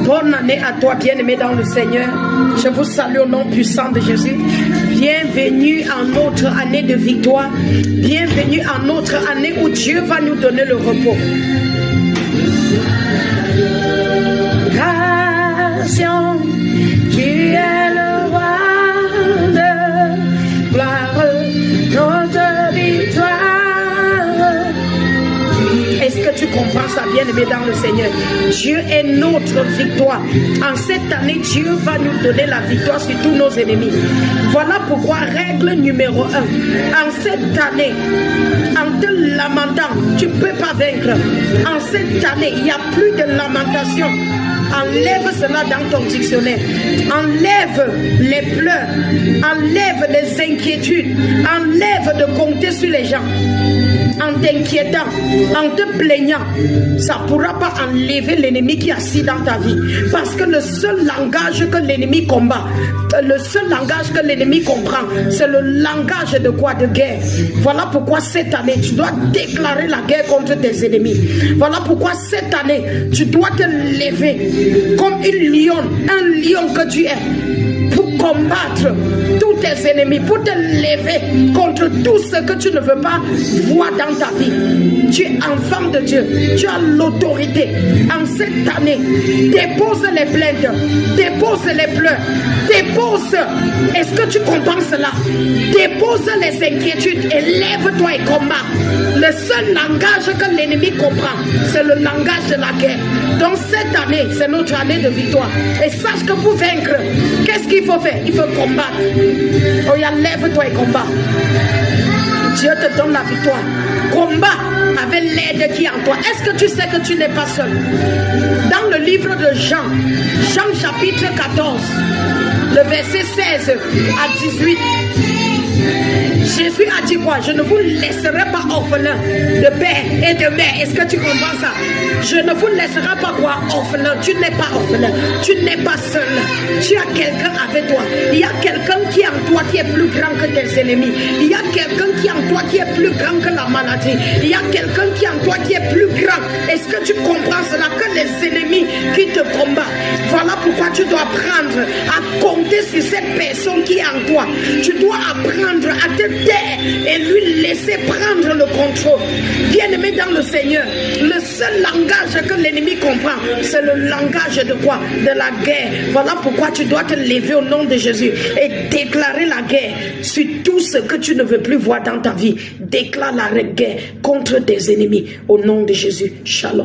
Bonne année à toi, bien-aimé dans le Seigneur. Je vous salue au nom puissant de Jésus. Bienvenue en notre année de victoire. Bienvenue en notre année où Dieu va nous donner le repos. Nation, tu es le roi de gloire, notre victoire. Est-ce que tu comprends ça, bien-aimé dans le Seigneur? Dieu est notre victoire. En cette année, Dieu va nous donner la victoire sur tous nos ennemis. Voilà pourquoi, règle numéro 1. En cette année, en te lamentant, tu ne peux pas vaincre. En cette année, il n'y a plus de lamentation. Enlève cela dans ton dictionnaire. Enlève les pleurs. Enlève les inquiétudes. Enlève de compter sur les gens. En t'inquiétant, en te plaignant, ça ne pourra pas enlever l'ennemi qui est assis dans ta vie. Parce que le seul langage que l'ennemi combat, le seul langage que l'ennemi comprend, c'est le langage de quoi? De guerre. Voilà pourquoi cette année, tu dois déclarer la guerre contre tes ennemis. Voilà pourquoi cette année, tu dois te lever comme une lionne, un lion que tu es, pour combattre tous tes ennemis, pour te lever contre tout ce que tu ne veux pas voir dans ta vie. Tu es enfant de Dieu, tu as l'autorité. En cette année, dépose les plaintes, dépose les pleurs, dépose. Est-ce que tu comprends cela? Dépose les inquiétudes et lève-toi et combat. Le seul langage que l'ennemi comprend, c'est le langage de la guerre. Donc cette année, c'est notre année de victoire. Et sache que pour vaincre, qu'est-ce qu'il faut faire? Il faut combattre. Oh, lève-toi et combat. Dieu te donne la victoire. Combat avec l'aide qui est en toi. Est-ce que tu sais que tu n'es pas seul? Dans le livre de Jean, Jean chapitre 14, le verset 16 à 18, Jésus a dit quoi? Je ne vous laisserai pas orphelin de père et de mère. Est-ce que tu comprends ça? Je ne vous laisserai pas quoi? Orphelin. Tu n'es pas orphelin. Tu n'es pas seul. Tu as quelqu'un avec toi. Il y a quelqu'un qui est en toi qui est plus grand que tes ennemis. Il y a quelqu'un qui est en toi qui est plus grand que la maladie. Il y a quelqu'un qui est en toi qui est plus grand. Est-ce que tu comprends cela? Que les ennemis qui te combattent. Voilà pourquoi tu dois apprendre à compter sur cette personne qui est en toi. Tu dois apprendre à te taire et lui laisser prendre le contrôle. Bien-aimé dans le Seigneur, le seul langage que l'ennemi comprend, c'est le langage de quoi? De la guerre. Voilà pourquoi tu dois te lever au nom de Jésus et déclarer la guerre sur tout ce que tu ne veux plus voir dans ta vie. Déclare la guerre contre tes ennemis au nom de Jésus. Shalom.